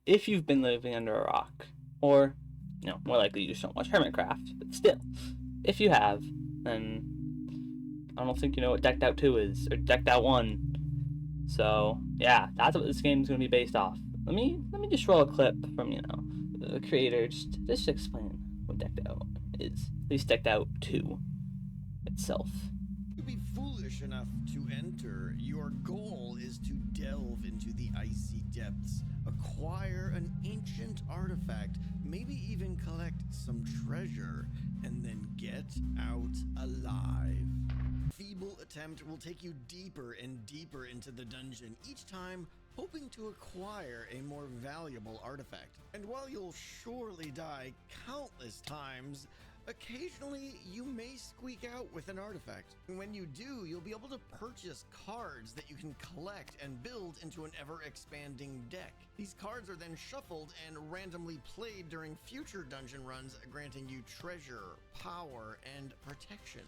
if you've been living under a rock, or, more likely you just don't watch Hermitcraft, but still, if you have, then I don't think you know what Decked Out 2 is, or Decked Out 1. So, yeah, that's what this game is going to be based off. Let me just roll a clip from, the creator, just explain what Decked Out is. At least Decked Out 2 itself. To be foolish enough to enter, your goal is to delve into the icy depths, acquire an ancient artifact, maybe even collect some treasure, and then get out alive. Feeble attempt will take you deeper and deeper into the dungeon, each time hoping to acquire a more valuable artifact. And while you'll surely die countless times, occasionally you may squeak out with an artifact. And when you do, you'll be able to purchase cards that you can collect and build into an ever-expanding deck. These cards are then shuffled and randomly played during future dungeon runs, granting you treasure, power, and protection.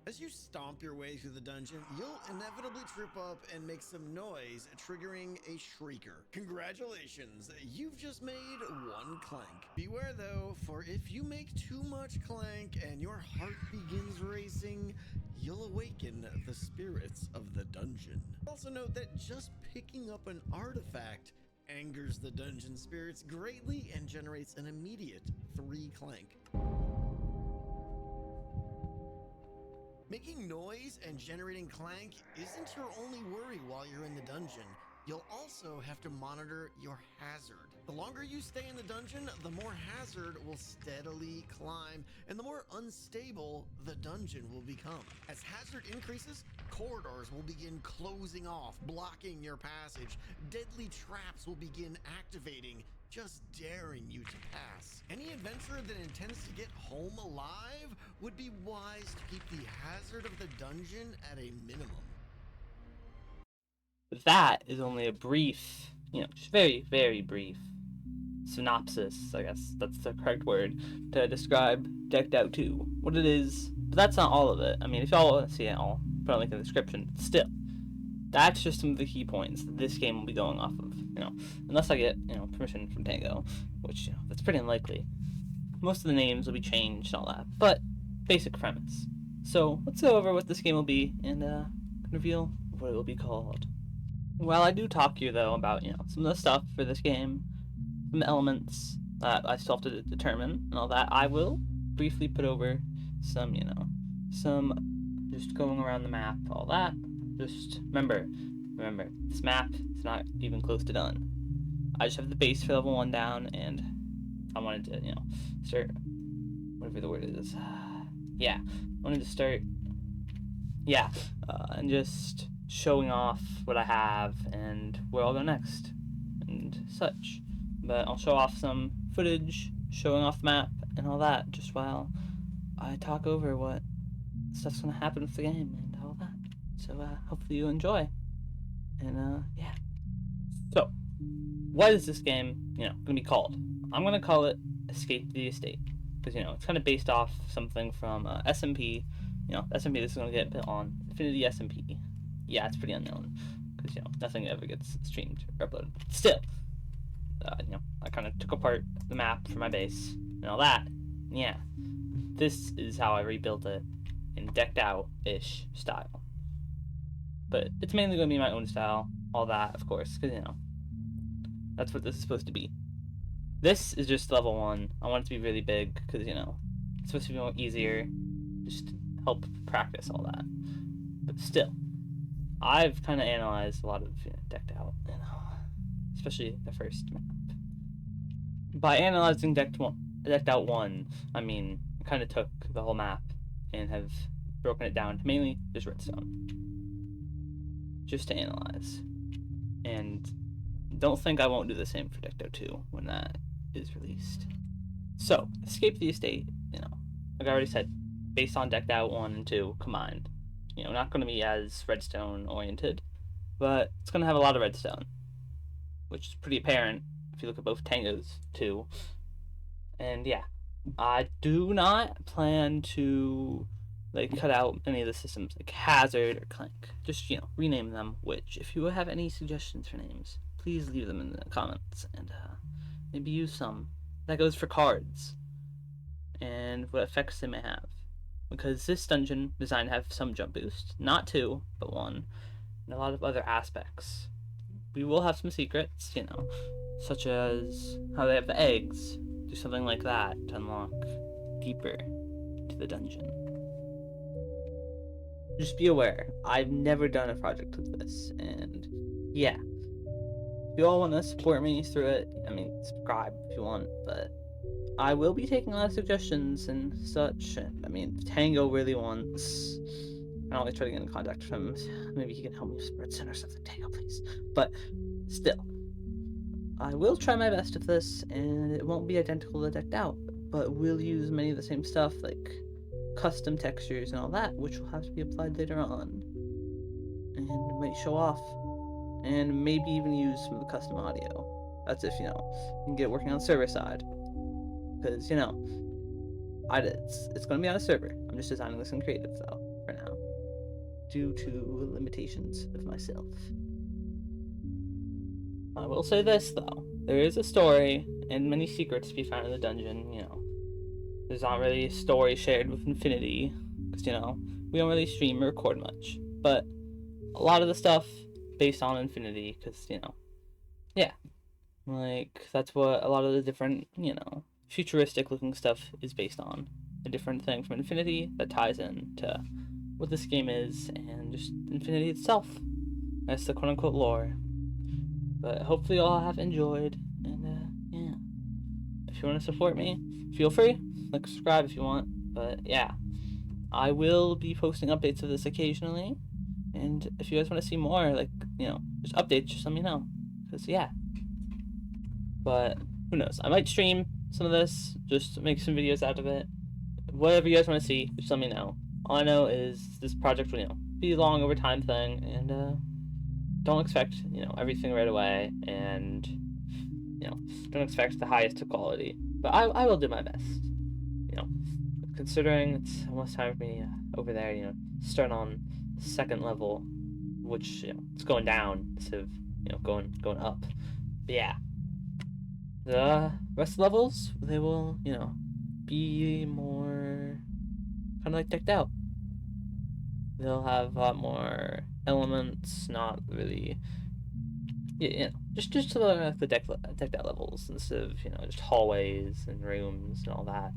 As you stomp your way through the dungeon, you'll inevitably trip up and make some noise, triggering a shrieker. Congratulations, you've just made one clank. Beware though, for if you make too much clank and your heart begins racing, you'll awaken the spirits of the dungeon. Also note that just picking up an artifact angers the dungeon spirits greatly and generates an immediate 3 clank. Making noise and generating clank isn't your only worry while you're in the dungeon. You'll also have to monitor your hazard. The longer you stay in the dungeon, the more hazard will steadily climb, and the more unstable the dungeon will become. As hazard increases, corridors will begin closing off, blocking your passage. Deadly traps will begin activating, just daring you to pass. Any adventurer that intends to get home alive would be wise to keep the hazard of the dungeon at a minimum. That is only a brief, just very, very brief synopsis, I guess that's the correct word, to describe Decked Out 2. What it is, but that's not all of it. I mean, if y'all want to see it, I'll put a link in the description. Still, that's just some of the key points that this game will be going off of, unless I get, permission from Tango, which, that's pretty unlikely. Most of the names will be changed and all that, but basic premise. So, let's go over what this game will be and reveal what it will be called. Well, I do talk to you, though, about, some of the stuff for this game, some elements that I still have to determine and all that. I will briefly put over some, some just going around the map, all that. Just remember, this map is not even close to done. I just have the base for level 1 down, and I wanted to, start, whatever the word is. Yeah, I wanted to start, and just showing off what I have and where I'll go next and such. But I'll show off some footage, showing off the map and all that, just while I talk over what stuff's gonna happen with the game and all that. So hopefully you enjoy. And yeah. So, what is this game, gonna be called? I'm gonna call it Escape the Estate, because it's kind of based off something from SMP. SMP, this is gonna get put on Infinity SMP. Yeah, it's pretty unknown, because nothing ever gets streamed or uploaded. Still, I kind of took apart the map for my base and all that. Yeah, this is how I rebuilt it in Decked Out-ish style. But it's mainly going to be my own style, all that, of course, because that's what this is supposed to be. This is just level 1. I want it to be really big because it's supposed to be more easier, just to help practice all that. But still, I've kind of analyzed a lot of Decked Out, especially the first map. By analyzing Decked Out 1, I mean I kind of took the whole map and have broken it down to mainly just redstone, just to analyze. And don't think I won't do the same for Decked Out 2 when that is released. So, Escape the Estate, like I already said, based on Decked Out 1 and 2 combined. Not going to be as redstone oriented, but it's going to have a lot of redstone, which is pretty apparent if you look at both Tango's too. And yeah, I do not plan to cut out any of the systems like Hazard or Clank. Just rename them. Which, if you have any suggestions for names, please leave them in the comments and maybe use some. That goes for cards and what effects they may have. Because this dungeon designed to have some jump boost, not 2, but 1, and a lot of other aspects. We will have some secrets, such as how they have the eggs. Do something like that to unlock deeper into the dungeon. Just be aware, I've never done a project like this, and yeah. If you all want to support me through it, subscribe if you want, but I will be taking a lot of suggestions and such. If Tango really wants, I'll always try to get in contact with him. Maybe he can help me with Spritson or something. Tango, please. But still, I will try my best with this, and it won't be identical to Decked Out, but we'll use many of the same stuff, like custom textures and all that, which will have to be applied later on, and might show off, and maybe even use some of the custom audio. That's if, you can get working on server side. Because, it's going to be on a server. I'm just designing this in creative, though, for now, due to limitations of myself. I will say this, though. There is a story and many secrets to be found in the dungeon, There's not really a story shared with Infinity, because, we don't really stream or record much. But a lot of the stuff based on Infinity, because, yeah. That's what a lot of the different, futuristic looking stuff is based on. A different thing from Infinity that ties in to what this game is and just Infinity itself. That's the quote unquote lore. But hopefully you all have enjoyed, and yeah. If you want to support me, feel free. Subscribe if you want. But yeah, I will be posting updates of this occasionally. And if you guys want to see more, just updates, just let me know. Because yeah. But who knows? I might stream some of this, just make some videos out of it. Whatever you guys want to see, just let me know. All I know is this project will, be a long over time thing, and don't expect, everything right away, and, don't expect the highest of quality. But I will do my best, considering it's almost time for me over there, start on the second level, which, it's going down instead of, going up. But yeah. The rest of the levels, they will, be more kind of like Decked Out. They'll have a lot more elements, not really, just to the Decked Out levels instead of, just hallways and rooms and all that.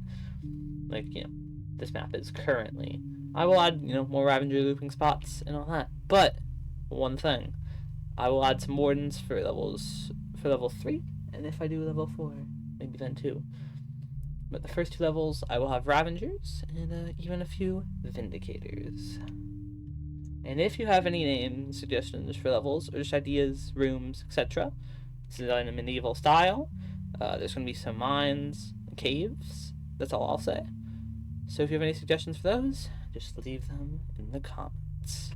This map is currently. I will add, more Ravager looping spots and all that. But, one thing, I will add some wardens for level 3. And if I do level 4, maybe then 2. But the first 2 levels, I will have Ravengers and even a few Vindicators. And if you have any name suggestions for levels or just ideas, rooms, etc., this is in a medieval style. There's going to be some mines, caves. That's all I'll say. So if you have any suggestions for those, just leave them in the comments.